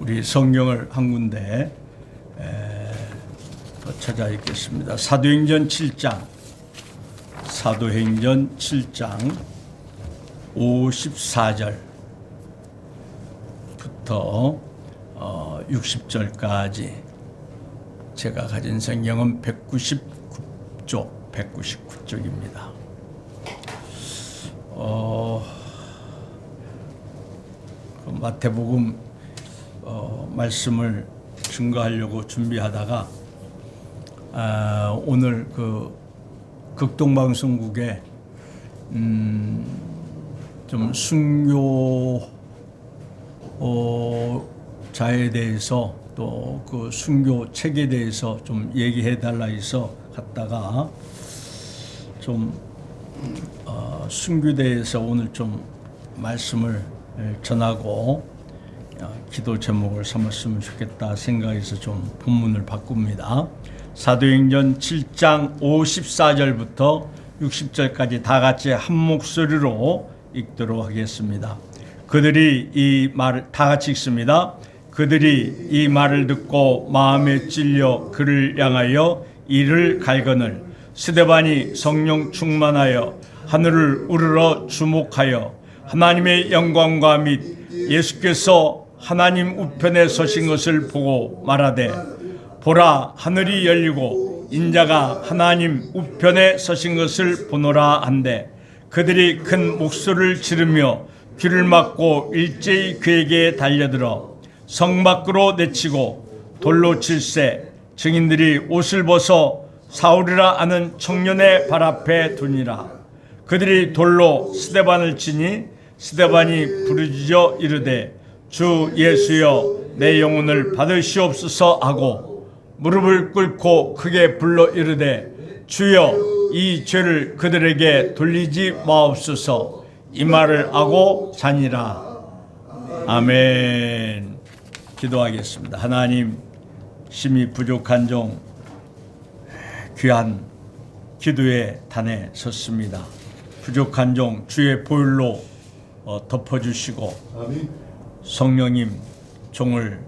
우리 성경을 한 군데 더 찾아 읽겠습니다. 사도행전 7장 54절부터 60절까지 제가 가진 성경은 199쪽입니다. 마태복음 말씀을 증거하려고 준비하다가 오늘 그 극동방송국에 좀 순교자에 대해서 또 그 순교 책에 대해서 좀 얘기해 달라 해서 갔다가 좀 순교대에서 오늘 좀 말씀을 전하고 기도 제목을 삼았으면 좋겠다 생각해서 좀 본문을 바꿉니다. 사도행전 7장 54절부터 60절까지 다 같이 한 목소리로 읽도록 하겠습니다. 그들이 이 말을 다 같이 읽습니다. 그들이 이 말을 듣고 마음에 찔려 그를 향하여 이를 갈거늘 스데반이 성령 충만하여 하늘을 우러러 주목하여 하나님의 영광과 및 예수께서 하나님 우편에 서신 것을 보고 말하되 보라 하늘이 열리고 인자가 하나님 우편에 서신 것을 보노라 한데 그들이 큰 목소리를 지르며 귀를 막고 일제히 그에게 달려들어 성 밖으로 내치고 돌로 칠세 증인들이 옷을 벗어 사울이라 아는 청년의 발 앞에 두니라. 그들이 돌로 스데반을 치니 스데반이 부르짖어 이르되 주 예수여 내 영혼을 받으시옵소서 하고 무릎을 꿇고 크게 불러 이르되 주여 이 죄를 그들에게 돌리지 마옵소서. 이 말을 하고 자니라. 아멘. 기도하겠습니다. 하나님, 심히 부족한 종 귀한 기도의 단에 섰습니다. 부족한 종 주의 보혈로 덮어주시고 성령님 종을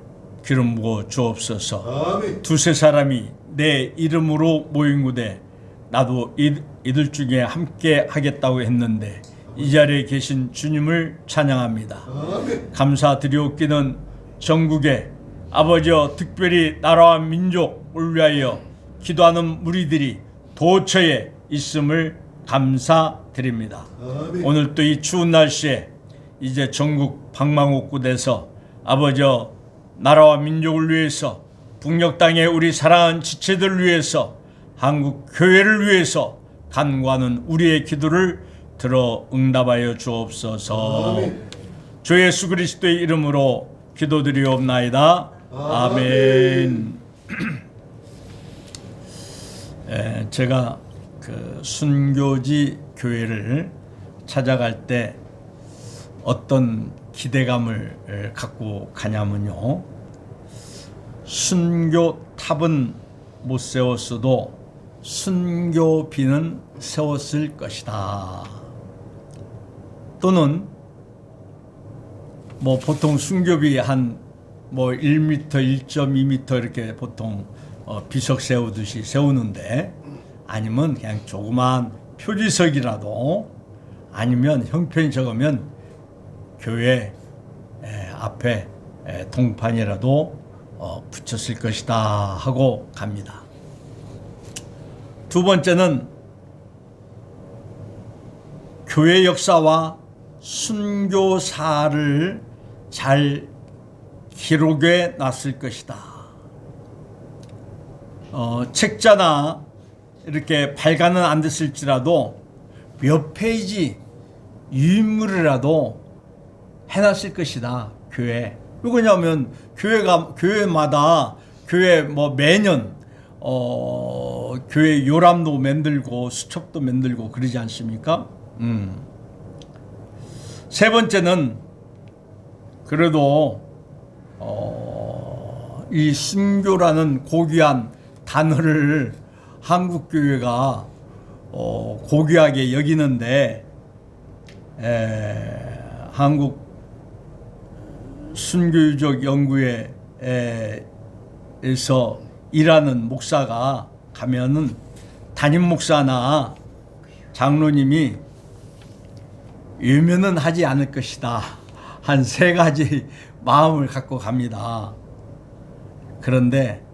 기름 부어 주옵소서. 두세 사람이 내 이름으로 모인구되 나도 이들 중에 함께 하겠다고 했는데 이 자리에 계신 주님을 찬양합니다. 감사드리옵기는 전국에 아버지여 특별히 나라와 민족을 위하여 기도하는 무리들이 도처에 있음을 감사드립니다. 오늘 또 이 추운 날씨에 이제 전국 방방곡곡에서 아버지여 나라와 민족을 위해서 북녘 땅에 우리 사랑하는 지체들을 위해서 한국 교회를 위해서 간구하는 우리의 기도를 들어 응답하여 주옵소서. 주 예수 그리스도의 이름으로 기도드리옵나이다. 아멘. 제가 그 순교지 교회를 찾아갈 때 어떤 기대감을 갖고 가냐면요. 순교탑은 못 세웠어도 순교비는 세웠을 것이다. 또는 뭐 보통 순교비 한 뭐 1m, 1.2m 이렇게 보통 비석 세우듯이 세우는데 아니면 그냥 조그만 표지석이라도 아니면 형편이 적으면 교회 앞에 동판이라도 붙였을 것이다 하고 갑니다. 두 번째는 교회 역사와 순교사를 잘 기록해 놨을 것이다. 책자나 이렇게 발간은 안 됐을지라도 몇 페이지 유인물이라도 해놨을 것이다. 교회. 왜냐하면 교회마다 교회 뭐 매년 교회 요람도 만들고 수첩도 만들고 그러지 않습니까? 세 번째는 그래도 이 순교라는 고귀한 단어를 한국 교회가 고귀하게 여기는데 한국 순교유적 연구회에서 일하는 목사가 가면은 담임 목사나 장로님이 외면은 하지 않을 것이다. 한 3가지 마음을 갖고 갑니다. 그런데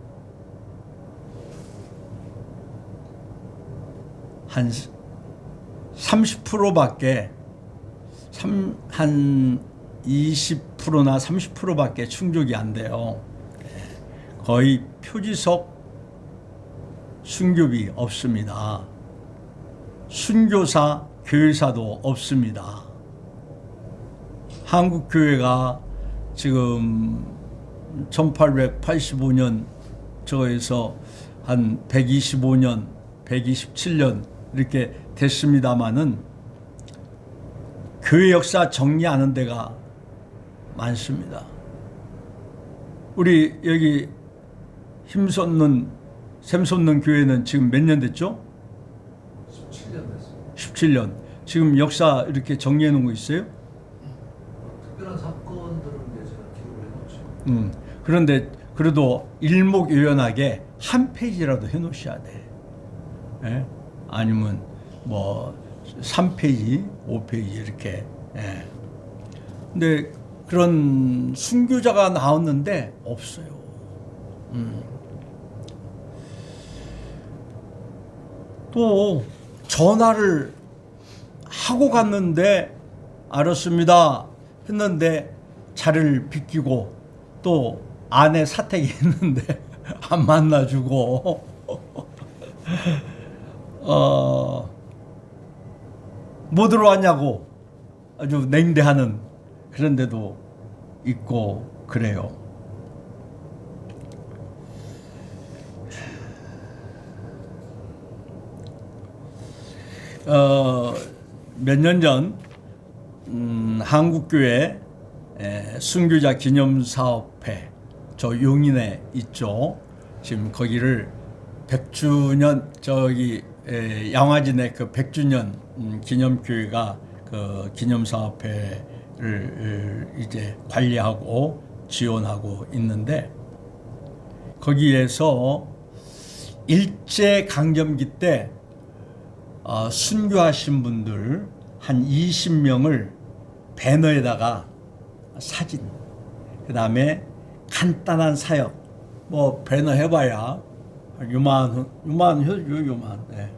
한 30%밖에 한 20%나 30%밖에 충족이 안 돼요. 거의 표지석 순교비 없습니다. 순교사, 교회사도 없습니다. 한국교회가 지금 1885년 저에서 한 125년, 127년 이렇게 됐습니다마는 교회 역사 정리하는 데가 많습니다. 우리 여기 샘 솟는 교회는 지금 몇 년 됐죠? 17년 됐습니다. 17년. 지금 역사 이렇게 정리해 놓은 거 있어요? 특별한 사건들은 이제 제가 기록을 해놓죠. 그런데 그래도 일목요연하게 한 페이지라도 해놓으셔야 돼. 예? 아니면 뭐 3페이지, 5페이지 이렇게. 예. 근데 그런 순교자가 나왔는데 없어요. 또 전화를 하고 갔는데 알았습니다 했는데 자리를 비키고 또 아내 사택이 있는데 안 만나주고 뭐 들어왔냐고 아주 냉대하는 그런 데도 있고 그래요. 몇 년 전 한국교회 순교자 기념사업회 저 용인에 있죠. 지금 거기를 100주년 저기 양화진의 그 100주년 기념교회가 그 기념사업회를 이제 관리하고 지원하고 있는데 거기에서 일제강점기 때 순교하신 분들 한 20명을 배너에다가 사진, 그 다음에 간단한 사역, 뭐 배너 해봐야 요만. 네.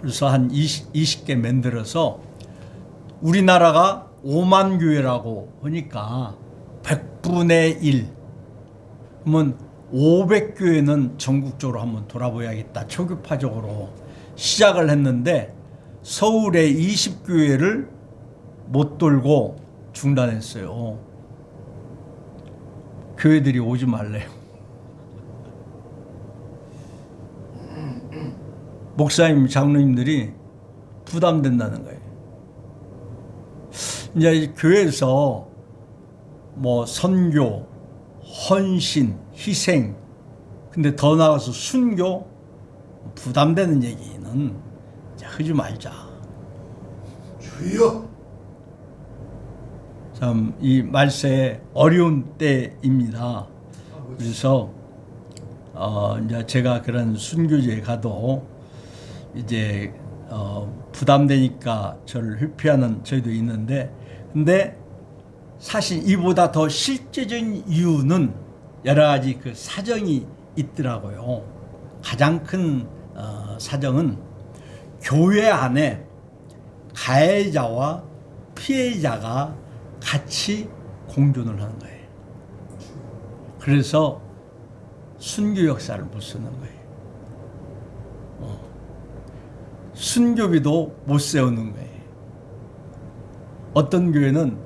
그래서 한 20개 만들어서 우리나라가 5만 교회라고 하니까 100분의 1. 그러면 500교회는 전국적으로 한번 돌아봐야겠다. 초급파적으로 시작을 했는데 서울의 20교회를 못 돌고 중단했어요. 교회들이 오지 말래요. 목사님, 장로님들이 부담된다는 거예요. 이제 교회에서 뭐 선교, 헌신, 희생, 근데 더 나아가서 순교, 부담되는 얘기는 하지 말자. 주여. 참 이 말세에 어려운 때입니다. 그래서 이제 제가 그런 순교제에 가도 이제 부담되니까 저를 회피하는 저희도 있는데, 근데 사실 이보다 더 실제적인 이유는 여러 가지 그 사정이 있더라고요. 가장 큰 사정은 교회 안에 가해자와 피해자가 같이 공존을 하는 거예요. 그래서 순교 역사를 못 쓰는 거예요. 순교비도 못 세우는 거예요. 어떤 교회는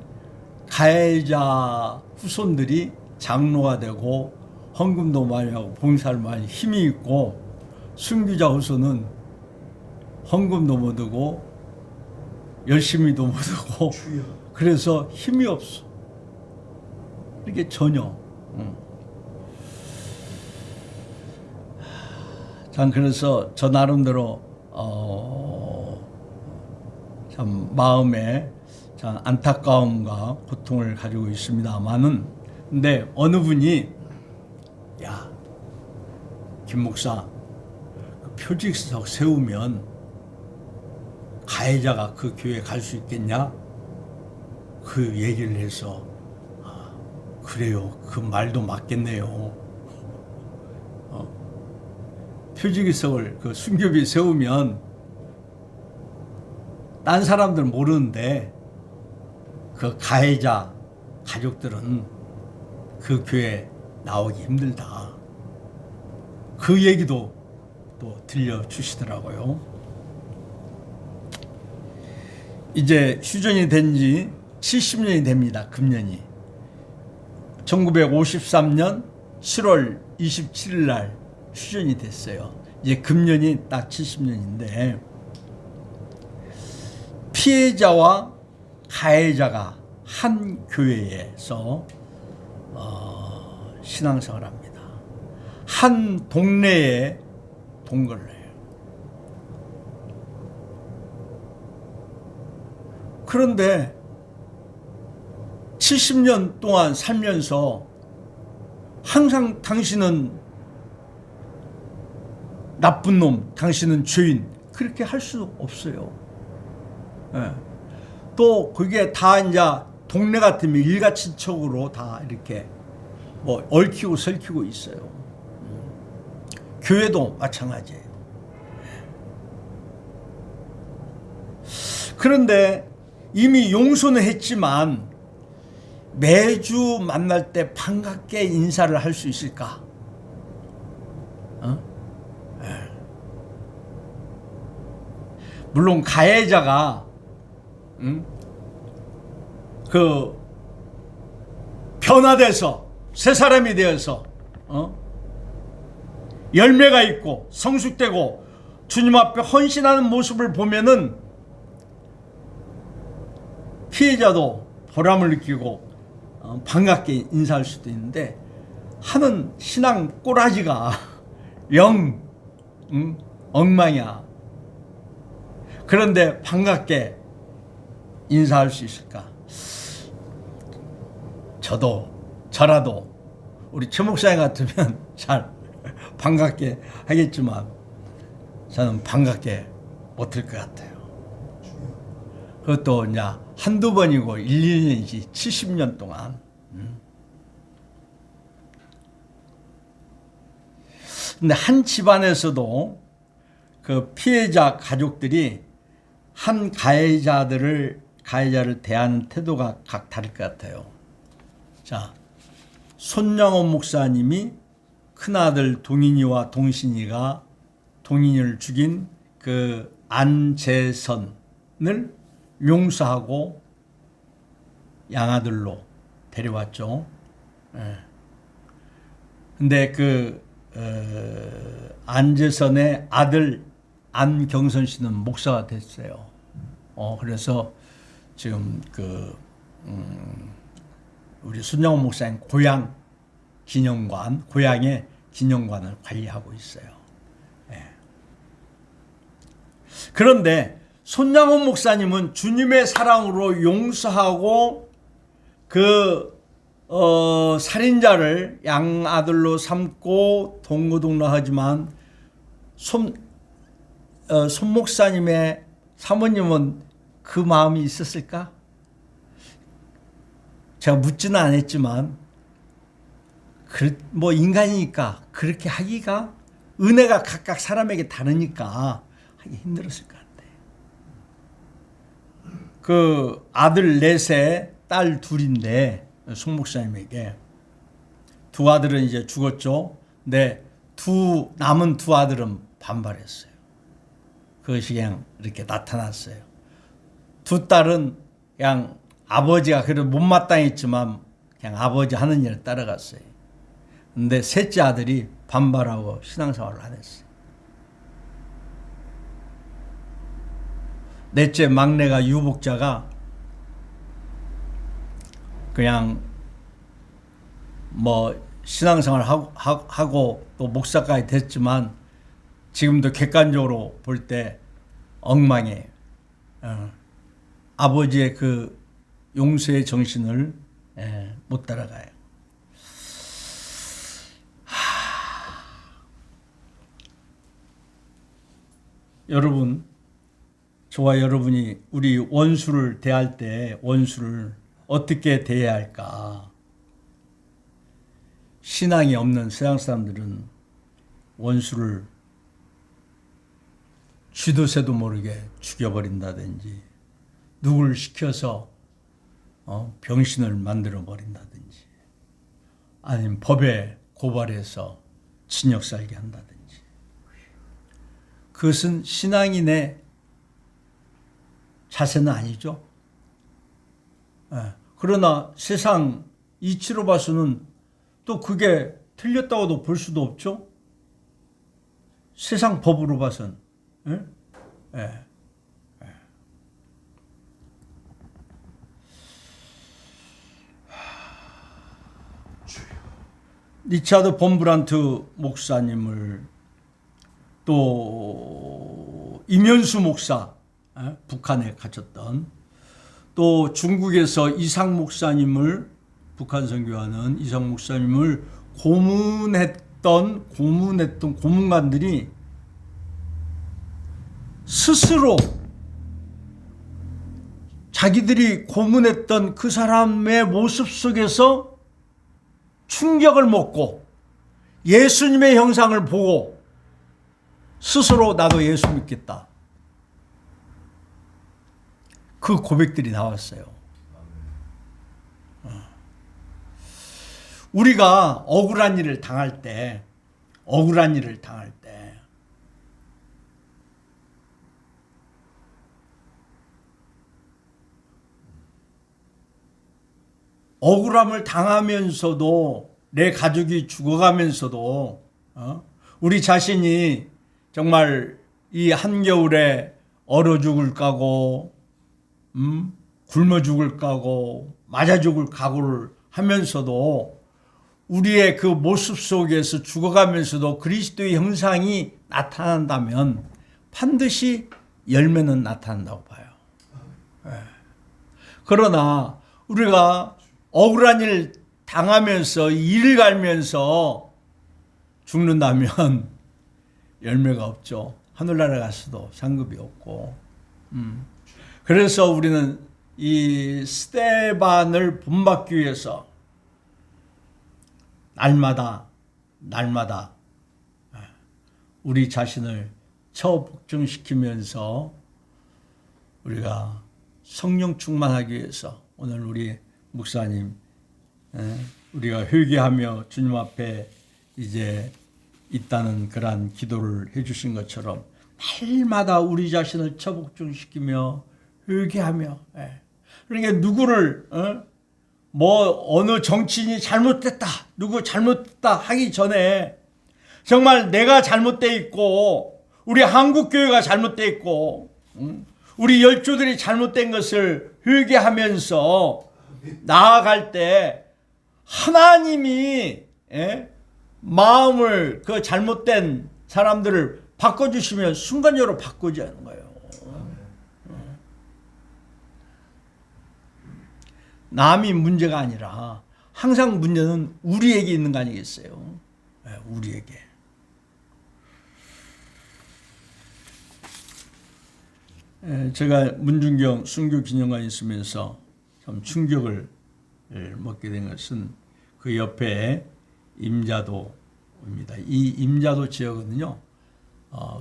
가해자 후손들이 장로가 되고 헌금도 많이 하고 봉사를 많이 힘이 있고, 순교자 후손은 헌금도 못 하고 열심히도 못 하고 그래서 힘이 없어. 이게 전혀. 참 그래서 저 나름대로 참 마음에 참 안타까움과 고통을 가지고 있습니다만은, 근데 어느 분이 야, 김 목사, 그 표직석 세우면 가해자가 그 교회 갈 수 있겠냐? 그 얘기를 해서 그래요. 그 말도 맞겠네요. 표직석을 그 순교비 세우면 딴 사람들은 모르는데 그 가해자 가족들은 그 교회 나오기 힘들다. 그 얘기도 또 들려주시더라고요. 이제 휴전이 된 지 70년이 됩니다. 금년이. 1953년 7월 27일 날 휴전이 됐어요. 이제 금년이 딱 70년인데 피해자와 가해자가 한 교회에서 신앙생활을 합니다. 한 동네에 동거를 해요. 그런데 70년 동안 살면서 항상 당신은 나쁜 놈, 당신은 죄인, 그렇게 할 수 없어요. 예. 또 그게 다 이제 동네 같으면 일가친척으로 다 이렇게 뭐 얽히고 설키고 있어요. 교회도 마찬가지예요. 그런데 이미 용서는 했지만 매주 만날 때 반갑게 인사를 할 수 있을까? 물론 가해자가 그 변화돼서 새 사람이 되어서 열매가 있고 성숙되고 주님 앞에 헌신하는 모습을 보면은 피해자도 보람을 느끼고 반갑게 인사할 수도 있는데 하는 신앙 꼬라지가 영 엉망이야. 그런데 반갑게 인사할 수 있을까? 저라도 우리 최 목사님 같으면 잘 반갑게 하겠지만 저는 반갑게 못할 것 같아요. 그것도 이제 한두 번이고 1, 2년이지 70년 동안. 근데 한 집안에서도 그 피해자 가족들이 한 가해자를 대하는 태도가 각 다를 것 같아요. 자, 손양원 목사님이 큰아들 동인이와 동신이가 동인이를 죽인 그 안재선을 용서하고 양아들로 데려왔죠. 근데 그 안재선의 아들 안경선 씨는 목사가 됐어요. 그래서 지금 우리 손양원 목사님 고향의 기념관을 관리하고 있어요. 그런데 손양원 목사님은 주님의 사랑으로 용서하고 그 살인자를 양아들로 삼고 동거동락하지만 손 목사님의 사모님은 그 마음이 있었을까? 제가 묻지는 않았지만 뭐 인간이니까 그렇게 하기가 은혜가 각각 사람에게 다르니까 하기 힘들었을 것 같아요. 그 아들 넷에 딸 둘인데 송 목사님에게 두 아들은 이제 죽었죠. 근데 남은 두 아들은 반발했어요. 그것이 그냥 이렇게 나타났어요. 두 딸은 그냥 아버지가 그래도 못마땅했지만 그냥 아버지 하는 일을 따라갔어요. 근데 셋째 아들이 반발하고 신앙생활을 안 했어요. 넷째 막내가 유복자가 그냥 뭐 신앙생활 하고 또 목사까지 됐지만 지금도 객관적으로 볼 때 엉망이에요. 아버지의 그 용서의 정신을 못 따라가요. 여러분, 저와 여러분이 우리 원수를 대할 때 원수를 어떻게 대해야 할까? 신앙이 없는 서양 사람들은 원수를 쥐도 새도 모르게 죽여버린다든지 누구를 시켜서 병신을 만들어 버린다든지 아니면 법에 고발해서 징역 살게 한다든지 그것은 신앙인의 자세는 아니죠. 그러나 세상 이치로 봐서는 또 그게 틀렸다고도 볼 수도 없죠. 세상 법으로 봐서는. 리차드 본 브란트 목사님을 또 임현수 목사 북한에 갇혔던 또 중국에서 이상 목사님을 북한 선교하는 이상 목사님을 고문했던 고문관들이 스스로 자기들이 고문했던 그 사람의 모습 속에서 충격을 먹고 예수님의 형상을 보고 스스로 나도 예수 믿겠다. 그 고백들이 나왔어요. 우리가 억울한 일을 당할 때 억울함을 당하면서도 내 가족이 죽어가면서도 우리 자신이 정말 이 한겨울에 얼어 죽을 까고 굶어 죽을 까고 맞아 죽을 각오를 하면서도 우리의 그 모습 속에서 죽어가면서도 그리스도의 형상이 나타난다면 반드시 열매는 나타난다고 봐요. 그러나 우리가 억울한 일 당하면서 일을 갈면서 죽는다면 열매가 없죠. 하늘나라 갔어도 상급이 없고. 그래서 우리는 이 스데반을 본받기 위해서 날마다 우리 자신을 처복종시키면서 우리가 성령 충만하기 위해서 오늘 우리 목사님 우리가 회개하며 주님 앞에 이제 있다는 그러한 기도를 해주신 것처럼 날마다 우리 자신을 처복종시키며 회개하며 그러니까 누구를 어느 정치인이 잘못됐다 누구 잘못됐다 하기 전에 정말 내가 잘못돼 있고 우리 한국교회가 잘못돼 있고 우리 열조들이 잘못된 것을 회개하면서 나아갈 때 하나님이 마음을 그 잘못된 사람들을 바꿔주시면 순간적으로 바꾸자는 거예요. 남이 문제가 아니라 항상 문제는 우리에게 있는 거 아니겠어요? 우리에게. 제가 문중경 순교 기념관에 있으면서 참 충격을 먹게 된 것은 그 옆에 임자도입니다. 이 임자도 지역은요,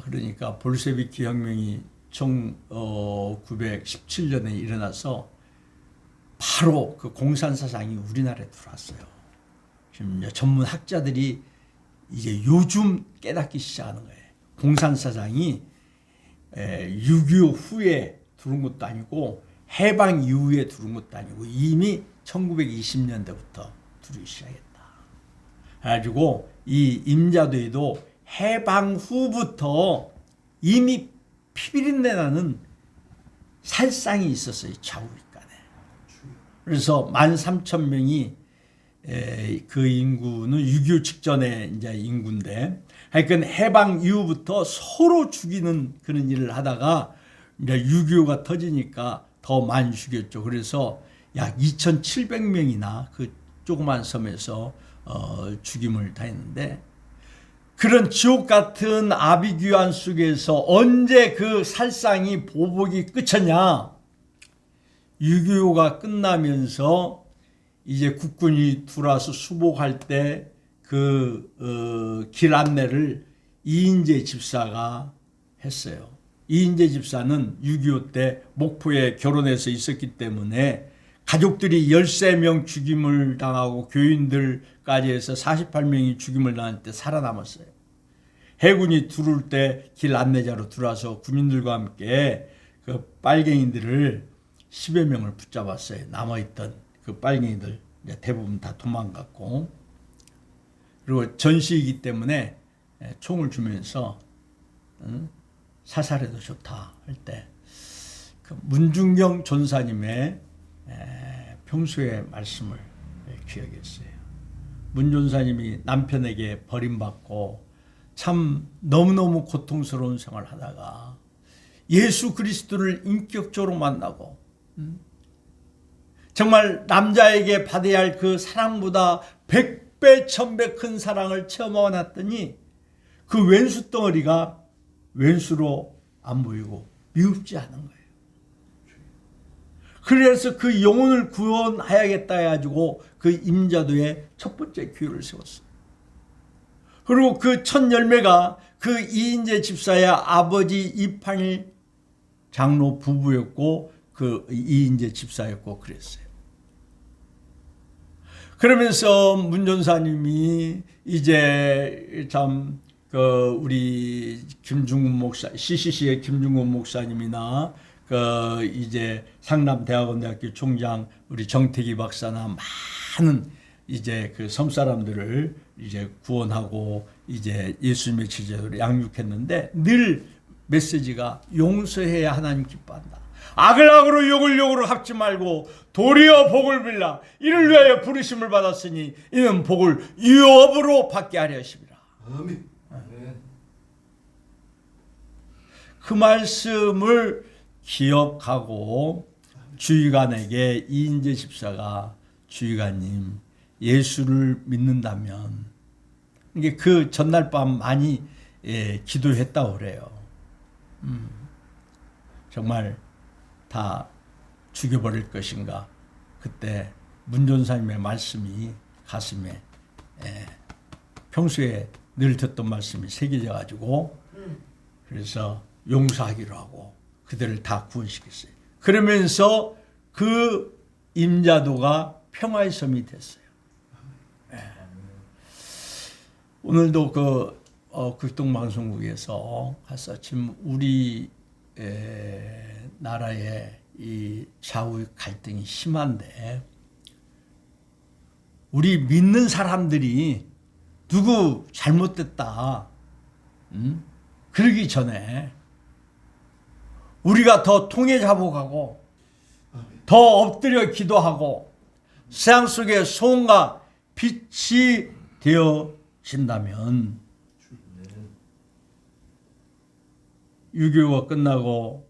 그러니까 볼셰비키 혁명이 1917년에 일어나서 바로 그 공산 사상이 우리나라에 들어왔어요. 지금 전문 학자들이 이제 요즘 깨닫기 시작하는 거예요. 공산 사상이 6.25 후에 들어온 것도 아니고 해방 이후에 들어온 것도 아니고 이미 1920년대부터 들어오기 시작했다. 그래가지고 이 임자도에도 해방 후부터 이미 피비린내 나는 살상이 있었어요. 좌우간에. 그래서 13,000명이 그 인구는 6.25 직전의 이제 인구인데 하여간 해방 이후부터 서로 죽이는 그런 일을 하다가 이제 6.25가 터지니까 더 더 많이 죽였죠. 그래서 약 2,700명이나 그 조그만 섬에서 죽임을 당했는데, 그런 지옥 같은 아비규환 속에서 언제 그 살상이 보복이 끝이냐? 6.25가 끝나면서 이제 국군이 들어와서 수복할 때 그 길 안내를 이인재 집사가 했어요. 이인재 집사는 6.25 때 목포에 결혼해서 있었기 때문에 가족들이 13명 죽임을 당하고 교인들까지 해서 48명이 죽임을 당할 때 살아남았어요. 해군이 들어올 때 길 안내자로 들어와서 군인들과 함께 그 빨갱이들을 10여 명을 붙잡았어요. 남아있던 그 빨갱이들 대부분 다 도망갔고, 그리고 전시이기 때문에 총을 주면서 사살해도 좋다 할 때 그 문중경 전사님의 평소의 말씀을 기억했어요. 문 전사님이 남편에게 버림받고 참 너무너무 고통스러운 생활을 하다가 예수 그리스도를 인격적으로 만나고 정말 남자에게 받아야 할 그 사랑보다 100배 1000배 큰 사랑을 체험해놨더니 그 왼수 덩어리가 왼수로 안 보이고 미흡지 않은 거예요. 그래서 그 영혼을 구원해야겠다 해가지고 그 임자도의 첫 번째 교회를 세웠어요. 그리고 그 첫 열매가 그 이인재 집사의 아버지 이판일 장로 부부였고 그 이인재 집사였고 그랬어요. 그러면서 문 전사님이 이제 참 그 우리 김중훈 목사, CCC의 김중훈 목사님이나 그 이제 상남대학원대학교 총장 우리 정태기 박사나 많은 이제 그 섬 사람들을 이제 구원하고 이제 예수님의 제자로 양육했는데 늘 메시지가 용서해야 하나님 기뻐한다. 악을 악으로 욕을 욕으로 갚지 말고 도리어 복을 빌라. 이를 위하여 부르심을 받았으니 이는 복을 유업으로 받게 하려 하심이라. 아멘. 그 말씀을 기억하고 주의관에게 이인재 집사가 주의관님 예수를 믿는다면 이게 그 전날 밤 많이 기도했다고 그래요. 정말 다 죽여버릴 것인가. 그때 문 전사님의 말씀이 가슴에 평소에 늘 듣던 말씀이 새겨져 가지고 그래서 용서하기로 하고 그들을 다 구원시켰어요. 그러면서 그 임자도가 평화의 섬이 됐어요. 오늘도 그 극동방송국에서 가서 지금 우리 나라의 이 좌우 갈등이 심한데 우리 믿는 사람들이 누구 잘못됐다 그러기 전에 우리가 더 통해 잡아가고 더 엎드려 기도하고 세상 속에 소원과 빛이 되어진다면 6.25가 끝나고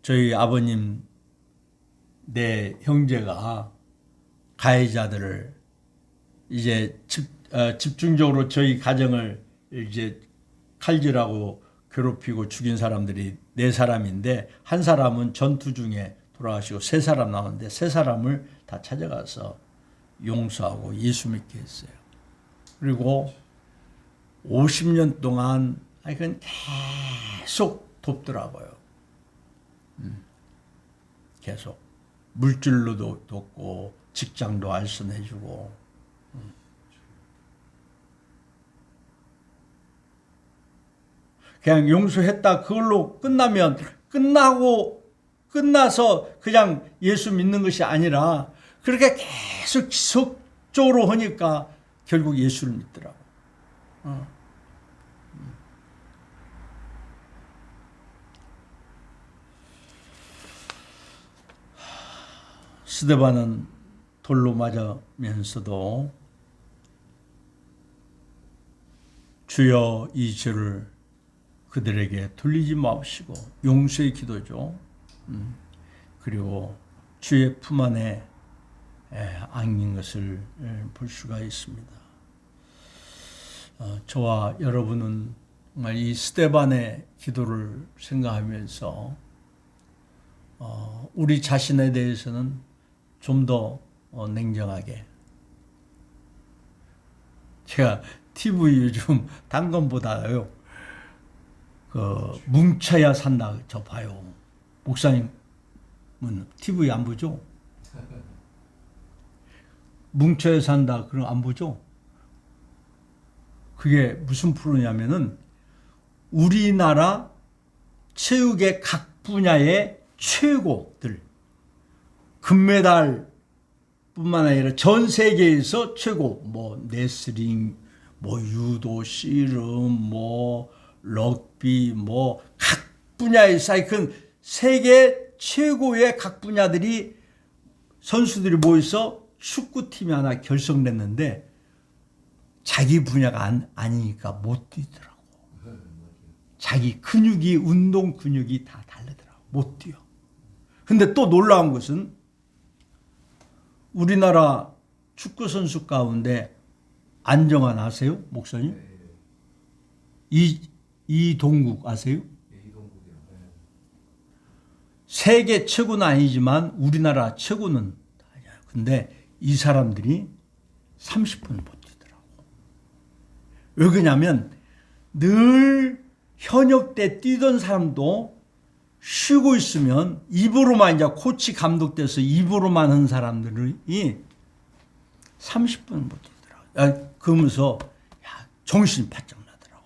저희 아버님 내 형제가 가해자들을 이제 집중적으로 저희 가정을 이제 칼질하고 괴롭히고 죽인 사람들이 4사람인데 한 사람은 전투 중에 돌아가시고 3사람 나왔는데 3사람을 다 찾아가서 용서하고 예수 믿게 했어요. 그리고 50년 동안 그건 계속 돕더라고요. 계속 물질로도 돕고 직장도 알선해주고 그냥 용서했다 그걸로 끝나면 끝나서 그냥 예수 믿는 것이 아니라 그렇게 계속 지속적으로 하니까 결국 예수를 믿더라고. 스데반은 돌로 맞으면서도 주여 이 죄를 그들에게 돌리지 마시고 용서의 기도죠. 그리고 주의 품 안에 안긴 것을 볼 수가 있습니다. 저와 여러분은 정말 이 스데반의 기도를 생각하면서 우리 자신에 대해서는 좀 더 냉정하게, 제가 TV 요즘 당근보다요 뭉쳐야 산다 저 봐요. 목사님은 TV 안 보죠? 뭉쳐야 산다 그럼 안 보죠? 그게 무슨 프로냐면은 우리나라 체육의 각 분야의 최고들, 금메달 뿐만 아니라 전 세계에서 최고, 뭐 레슬링, 뭐 유도, 씨름, 뭐 럭비, 뭐 각 분야의 사이클, 세계 최고의 각 분야들이 선수들이 모여서 축구팀이 하나 결성됐는데 자기 분야가 아니니까 못 뛰더라고. 자기 근육이, 운동 근육이 다 다르더라고. 못 뛰어. 근데 또 놀라운 것은 우리나라 축구 선수 가운데 안정환 아세요? 목사님? 이동국 아세요? 이동국이요. 세계 최고는 아니지만 우리나라 최고는 아니야. 근데 이 사람들이 30분 못 뛰더라고. 왜 그러냐면 늘 현역 때 뛰던 사람도 쉬고 있으면 입으로만, 이제 코치 감독 돼서 입으로만 한 사람들이 30분 못 뛰더라고. 그러면서 정신이 바짝 나더라고.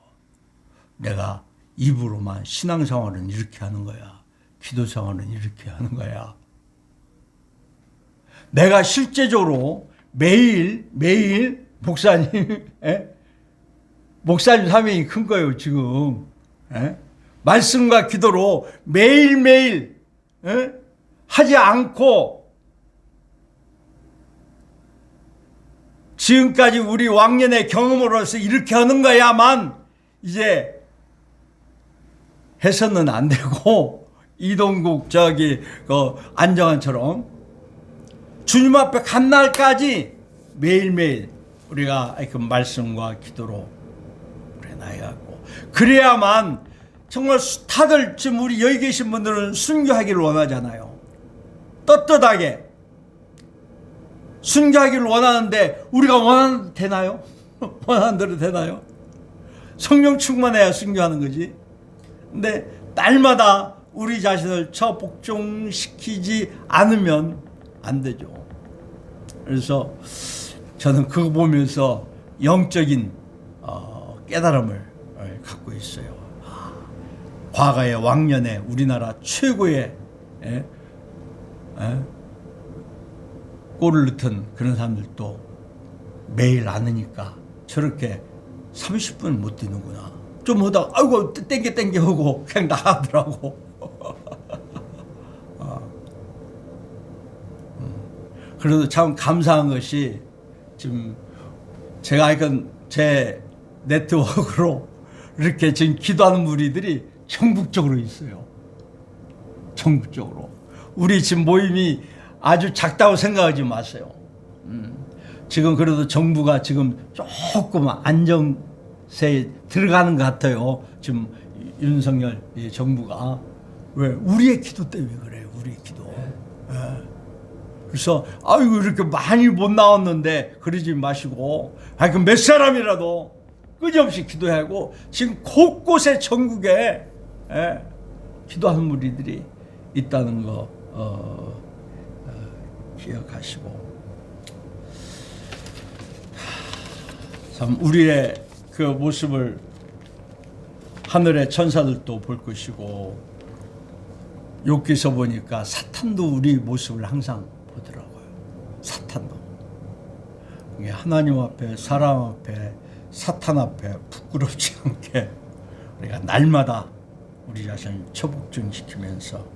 내가 입으로만 신앙생활은 이렇게 하는 거야. 기도생활은 이렇게 하는 거야. 내가 실제적으로 매일 목사님, 목사님 사명이 큰 거예요 지금. 말씀과 기도로 매일매일 하지 않고 지금까지 우리 왕년의 경험으로서 이렇게 하는 거야만 이제 해서는 안 되고, 이동국 안정환처럼 주님 앞에 간 날까지 매일매일 우리가 그 말씀과 기도로 우리 나아가고, 그래야만 정말 다들 지금 우리 여기 계신 분들은 순교하기를 원하잖아요. 떳떳하게 순교하기를 원하는데 우리가 원하는 대로 되나요? 원하는 대로 되나요? 성령 충만해야 순교하는 거지. 근데 날마다 우리 자신을 복종시키지 않으면 안 되죠. 그래서 저는 그거 보면서 영적인 깨달음을 갖고 있어요. 과거의 왕년에 우리나라 최고의 골을 넣던 그런 사람들도 매일 안 하니까 저렇게 30분 못 뛰는구나. 좀 하다가 아이고 땡겨 하고 그냥 나가더라고. 그래도 참 감사한 것이 지금 제가 알건 제 네트워크로 이렇게 지금 기도하는 무리들이 전국적으로 있어요. 전국적으로. 우리 지금 모임이 아주 작다고 생각하지 마세요. 지금 그래도 정부가 지금 조금 안정세에 들어가는 것 같아요. 지금 윤석열 정부가. 왜? 우리의 기도 때문에 그래요. 우리의 기도. 그래서 아이고 이렇게 많이 못 나왔는데 그러지 마시고, 그 몇 사람이라도 끊임없이 기도하고, 지금 곳곳에 전국에 기도하는 무리들이 있다는 거 기억하시고, 참 우리의 그 모습을 하늘의 천사들도 볼 것이고, 욥기서 보니까 사탄도 우리 모습을 항상 보더라고요. 사탄도. 하나님 앞에, 사람 앞에, 사탄 앞에 부끄럽지 않게 우리가 날마다 우리 자신을 처복종시키면서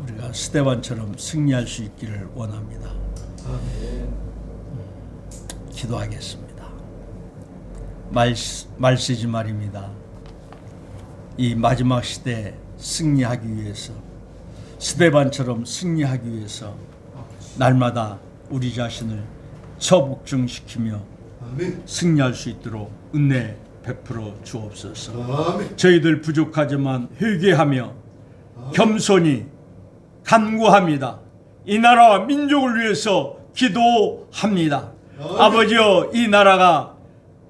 우리가 스데반처럼 승리할 수 있기를 원합니다. 기도하겠습니다. 말쓰지 말입니다. 이 마지막 시대 승리하기 위해서, 스데반처럼 승리하기 위해서 날마다 우리 자신을 처복증시키며 아멘. 승리할 수 있도록 은혜 베풀어 주옵소서. 아멘. 저희들 부족하지만 회개하며 겸손히 간구합니다. 이 나라와 민족을 위해서 기도합니다. 아버지여, 이 나라가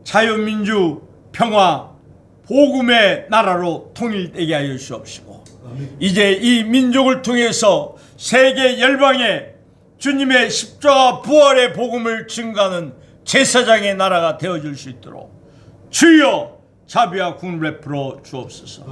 자유민주 평화 복음의 나라로 통일되게 하여 주옵시고, 이제 이 민족을 통해서 세계 열방에 주님의 십자가 부활의 복음을 증가하는 제사장의 나라가 되어줄 수 있도록 주여 자비와 국을 베풀어 주옵소서.